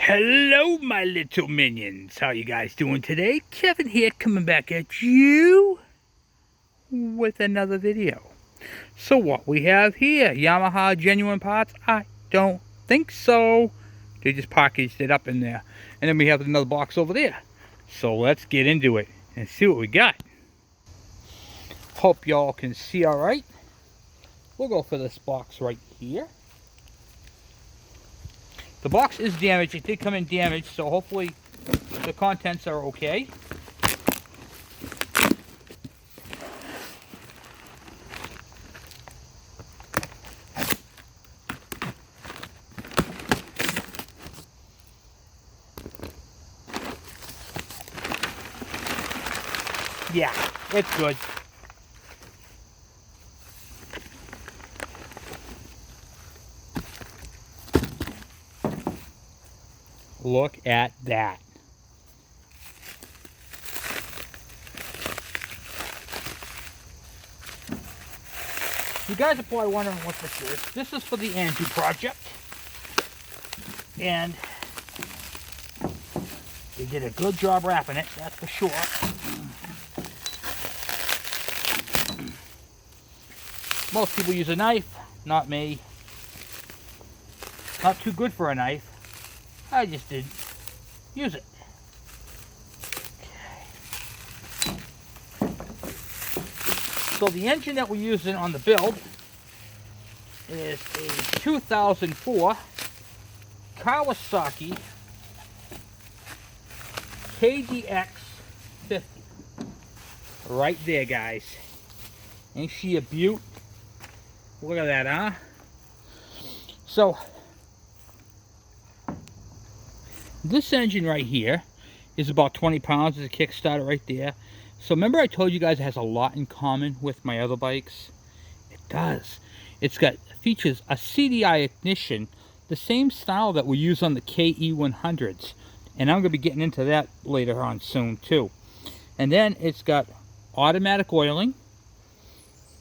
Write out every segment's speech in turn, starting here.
Hello, my little minions. How you guys doing today? Kevin here, coming back at you with another video. So what we have here, Yamaha genuine parts? I don't think so. They just packaged it up in there. And then we have another box over there. So let's get into it and see what we got. Hope y'all can see all right. We'll go for this box right here. The box is damaged. It did come in damaged, so hopefully the contents are okay. Yeah, it's good. Look at that. You guys are probably wondering what this is. This is for the Andrew project. And they did a good job wrapping it, that's for sure. Most people use a knife, not me. Not too good for a knife. I just didn't use it. Okay. So the engine that we're using on the build is a 2004 Kawasaki KDX 50. Right there, guys. Ain't she a beaut? Look at that, huh? So this engine right here is about 20 pounds as a Kickstarter right there. So remember I told you guys it has a lot in common with my other bikes? It does. It's got features a CDI ignition, the same style that we use on the KE100s. And I'm going to be getting into that later on soon too. And then it's got automatic oiling.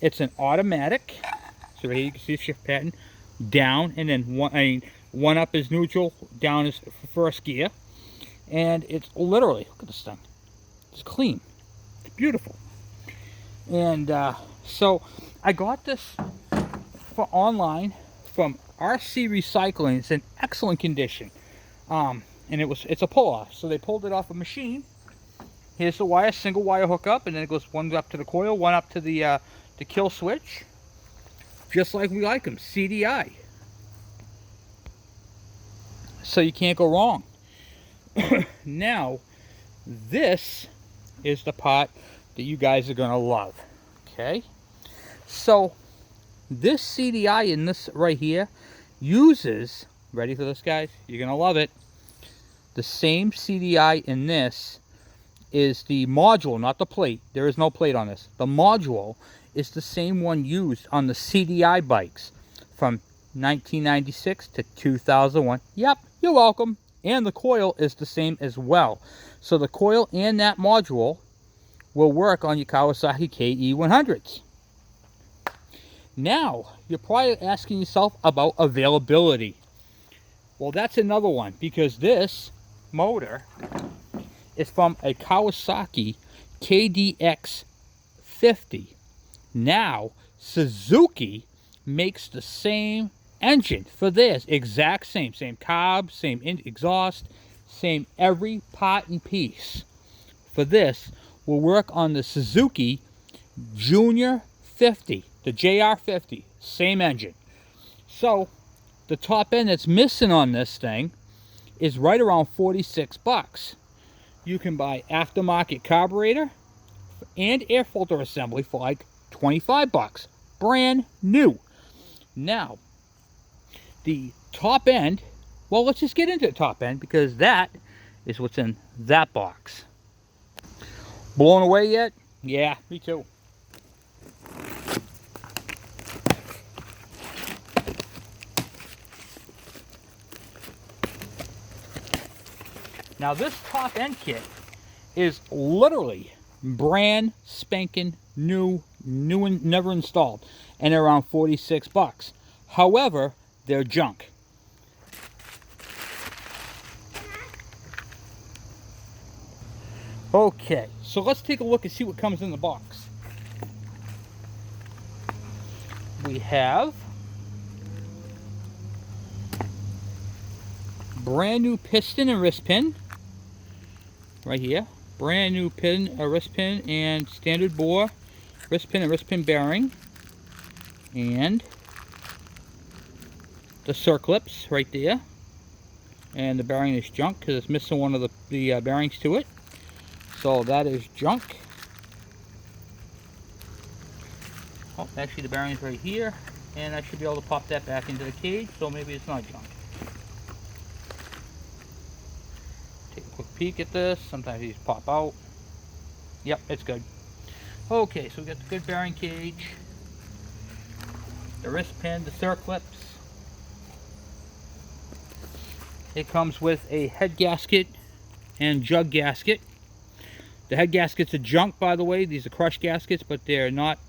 It's an automatic. So right here you can see the shift pattern. Down and then one up is neutral, down is first gear. And it's literally, look at this thing. It's clean. It's beautiful. And so I got this for online from RC Recycling. It's in excellent condition. And it's a pull-off. So they pulled it off a machine. Here's the wire, single wire hookup, and then it goes one up to the coil, one up to the kill switch. Just like we like them, CDI. So you can't go wrong. Now, this is the part that you guys are going to love. Okay? So, this CDI in this right here uses, ready for this, guys? You're going to love it. The same CDI in this is the module, not the plate. There is no plate on this. The module is the same one used on the CDI bikes from 1996 to 2001. Yep, you're welcome. And the coil is the same as well. So the coil and that module will work on your Kawasaki KE100s. Now, you're probably asking yourself about availability. Well, that's another one, because this motor is from a Kawasaki KDX 50. Now, Suzuki makes the same engine for this. Exact same. Same carb, same exhaust, same every part and piece. For this will work on the Suzuki Junior 50. The JR 50. Same engine. So, the top end that's missing on this thing is right around 46 bucks. You can buy aftermarket carburetor and air filter assembly for like 25 bucks. Brand new. Now, the top end, well, let's just get into the top end, because that is what's in that box. Blown away yet? Yeah, me too. Now this top end kit is literally brand spanking new and never installed, and around 46 bucks. However, they're junk. Okay, so let's take a look and see what comes in the box. We have brand new piston and wrist pin right here. Brand new pin, wrist pin, and standard bore wrist pin and wrist pin bearing, and the circlips right there. And the bearing is junk because it's missing one of the bearings to it. So that is junk. Oh, actually the bearing's right here, and I should be able to pop that back into the cage, so maybe it's not junk. Take a quick peek at this. Sometimes these pop out. Yep, it's good. Okay, so we got the good bearing cage, the wrist pin, the circlips. It comes with a head gasket and jug gasket. The head gaskets are junk, by the way. These are crushed gaskets, but they're not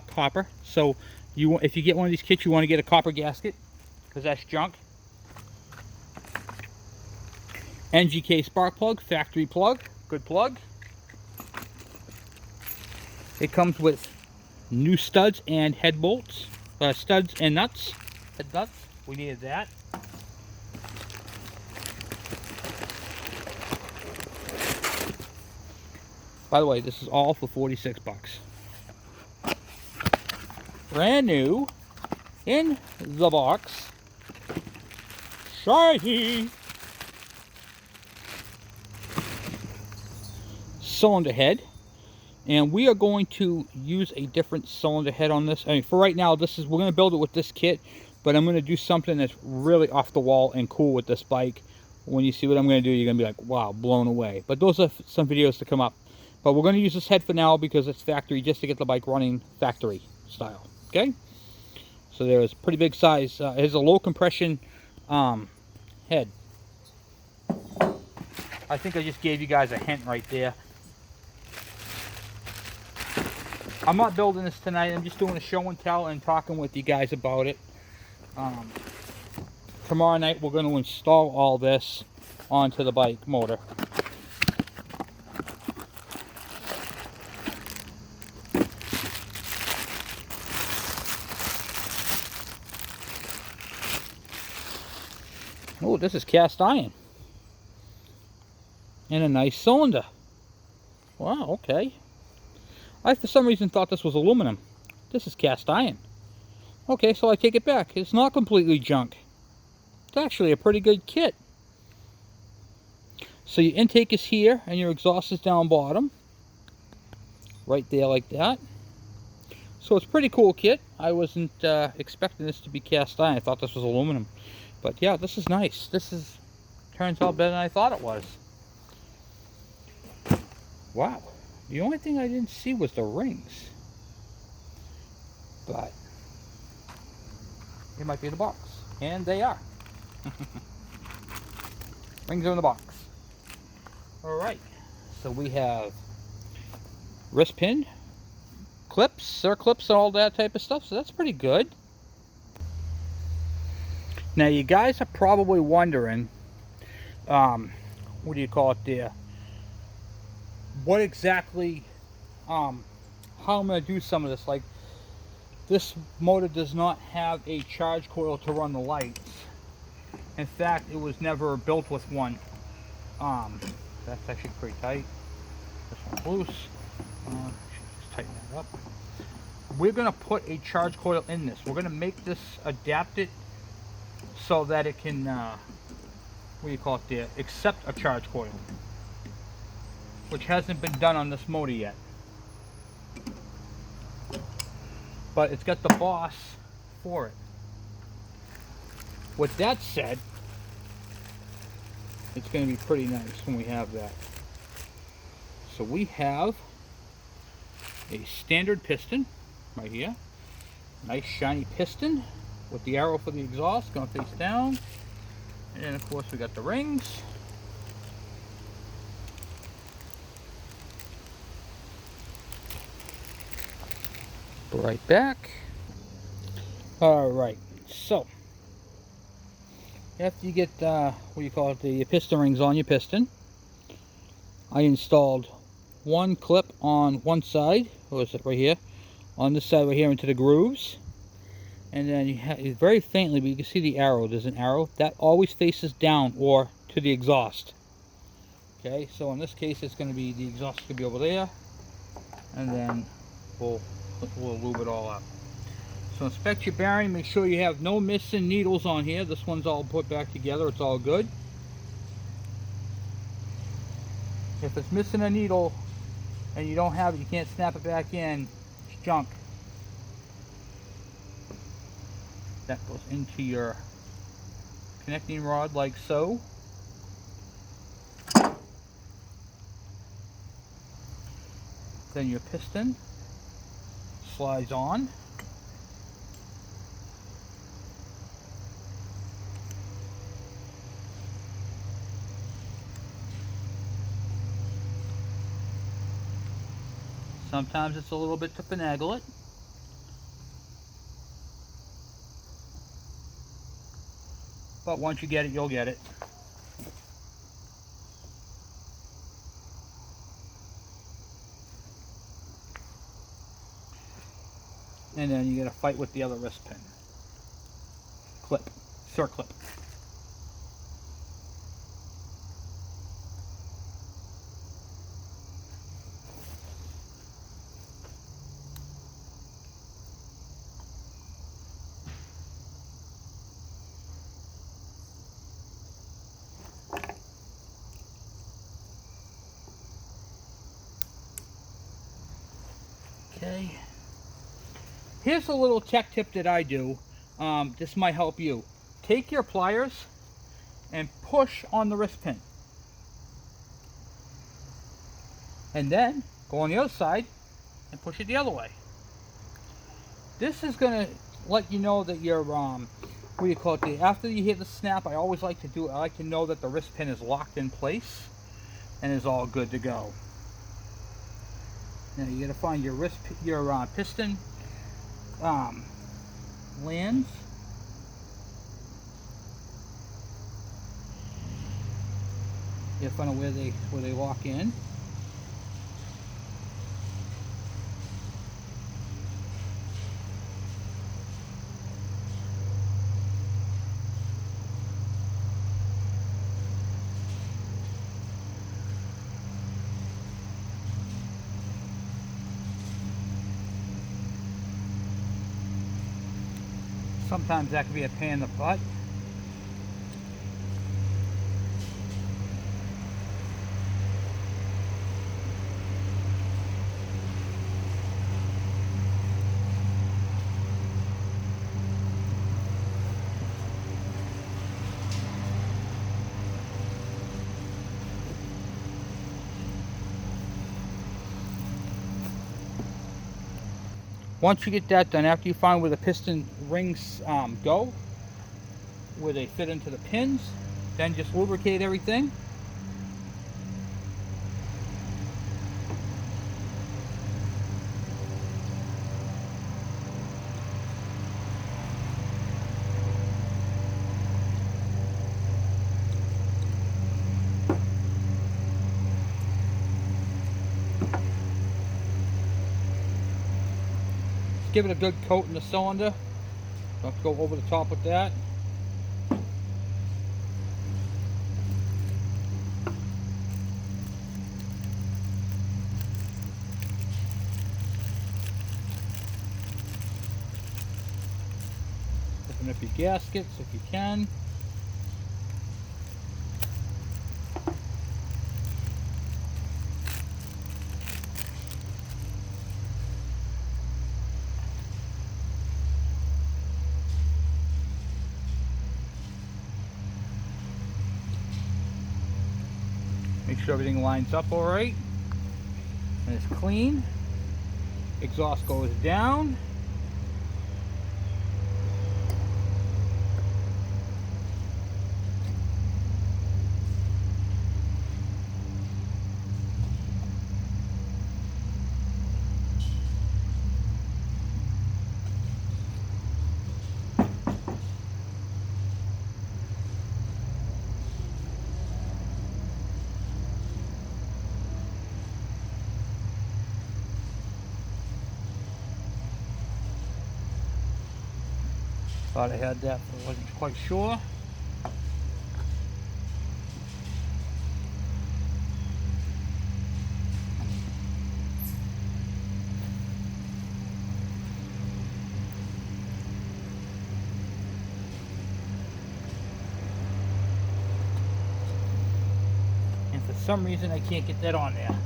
copper. So if you get one of these kits, you want to get a copper gasket because that's junk. NGK spark plug, factory plug, good plug. It comes with new studs and head bolts, studs and nuts, head nuts. We needed that. By the way, this is all for 46 bucks. Brand new in the box. Shiny cylinder head. And we are going to use a different cylinder head on this. I mean, for right now, we're going to build it with this kit, but I'm going to do something that's really off the wall and cool with this bike. When you see what I'm going to do, you're going to be like, wow, blown away. But those are some videos to come up. But we're going to use this head for now because it's factory, just to get the bike running factory style. Okay? So there's pretty big size. It's a low compression head. I think I just gave you guys a hint right there. I'm not building this tonight. I'm just doing a show and tell and talking with you guys about it. Tomorrow night we're going to install all this onto the bike motor. Oh, this is cast iron. And a nice cylinder. Wow, okay. I, for some reason, thought this was aluminum. This is cast iron. Okay, so I take it back. It's not completely junk. It's actually a pretty good kit. So your intake is here, and your exhaust is down bottom. Right there like that. So it's a pretty cool kit. I wasn't expecting this to be cast iron. I thought this was aluminum. But yeah, this is nice. Turns out better than I thought it was. Wow. The only thing I didn't see was the rings. But it might be in the box. And they are. Rings are in the box. Alright. So we have wrist pin, clips, circlips, and all that type of stuff. So that's pretty good. Now you guys are probably wondering, what do you call it there? What exactly, how I'm going to do some of this. Like, this motor does not have a charge coil to run the lights. In fact, it was never built with one. That's actually pretty tight. This one's loose. Just tighten that up. We're going to put a charge coil in this. We're going to make this adapted so that it can, what do you call it there, accept a charge coil, which hasn't been done on this motor yet. But it's got the boss for it. With that said, it's going to be pretty nice when we have that. So we have a standard piston right here. Nice shiny piston with the arrow for the exhaust going face down. And then of course we got the rings. Right back. Alright, so after you get what do you call it, the piston rings on your piston, I installed one clip on one side, or is it right here? On this side right here into the grooves. And then you have, very faintly, but you can see the arrow. There's an arrow. That always faces down or to the exhaust. Okay, so in this case, it's going to be, the exhaust is going to be over there. And then we'll lube it all up. So inspect your bearing. Make sure you have no missing needles on here. This one's all put back together. It's all good. If it's missing a needle and you don't have it, you can't snap it back in, it's junk. That goes into your connecting rod like so. Then your piston slides on. Sometimes it's a little bit to finagle it. But once you get it, you'll get it. And then you got to fight with the other wrist pin. Clip. Circlip. Okay. Here's a little tech tip that I do. This might help you. Take your pliers and push on the wrist pin. And then go on the other side and push it the other way. This is going to let you know that you're, what do you call it? After you hit the snap, I always like to do, I like to know that the wrist pin is locked in place and is all good to go. Now you got to find your piston lands. You got to find out where they lock in. Sometimes that can be a pain in the butt. Once you get that done, after you find where the piston rings go, where they fit into the pins, then just lubricate everything. Give it a good coat in the cylinder. Don't go over the top with that. Open up your gaskets if you can. Make sure everything lines up all right and it's clean. Exhaust goes down. Thought I had that, but wasn't quite sure. And for some reason I can't get that on there.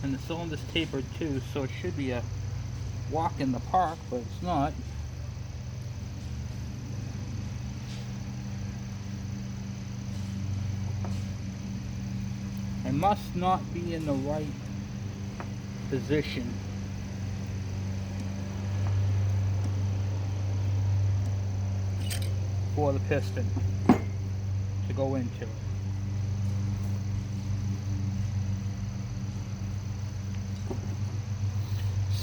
And the cylinder's tapered too, so it should be a walk in the park, but it's not. I must not be in the right position. For the piston to go into.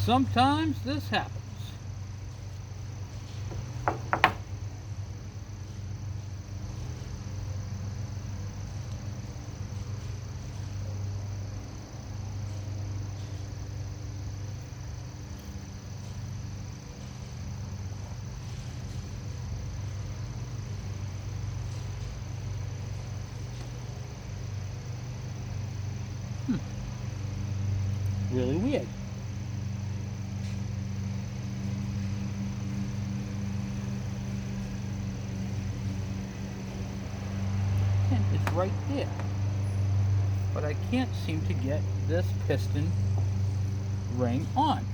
Sometimes this happens. Really weird. And it's right there. But I can't seem to get this piston ring on.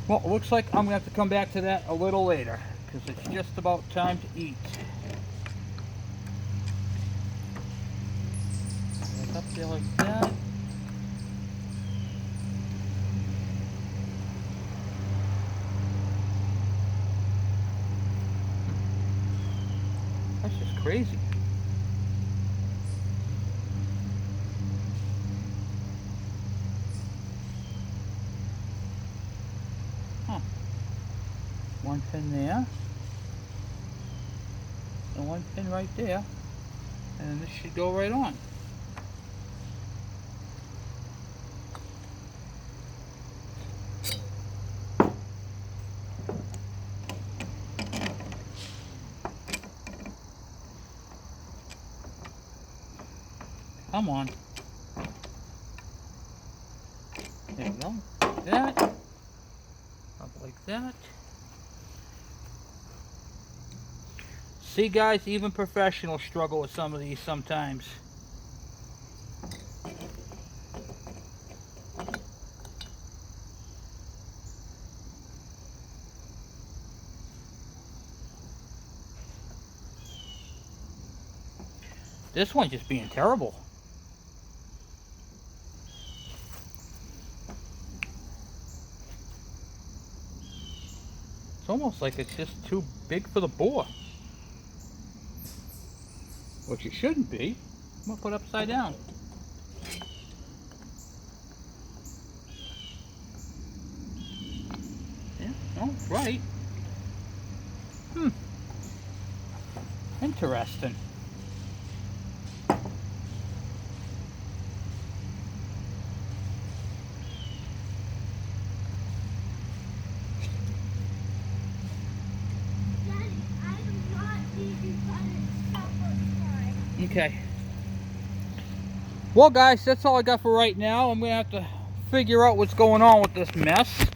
Well, it looks like I'm going to have to come back to that a little later, because it's just about time to eat. Back up there like that. That's just crazy. One pin there, and one pin right there, and this should go right on. Come on. There we go. Like that. Up like that. See guys, even professionals struggle with some of these sometimes. This one's just being terrible. It's almost like it's just too big for the bore. Which it shouldn't be. I'm going to put it upside down. Yeah, oh, right. Interesting. Okay. Well guys, that's all I got for right now. I'm going to have to figure out what's going on with this mess.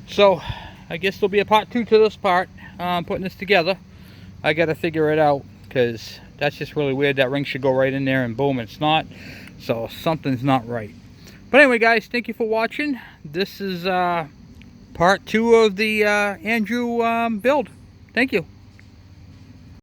So, I guess there'll be a part 2 to this part. Putting this together. I got to figure it out. because that's just really weird. That ring should go right in there, and boom, it's not. So something's not right. But anyway, guys, thank you for watching. This is part 2 of the Andrew build. Thank you.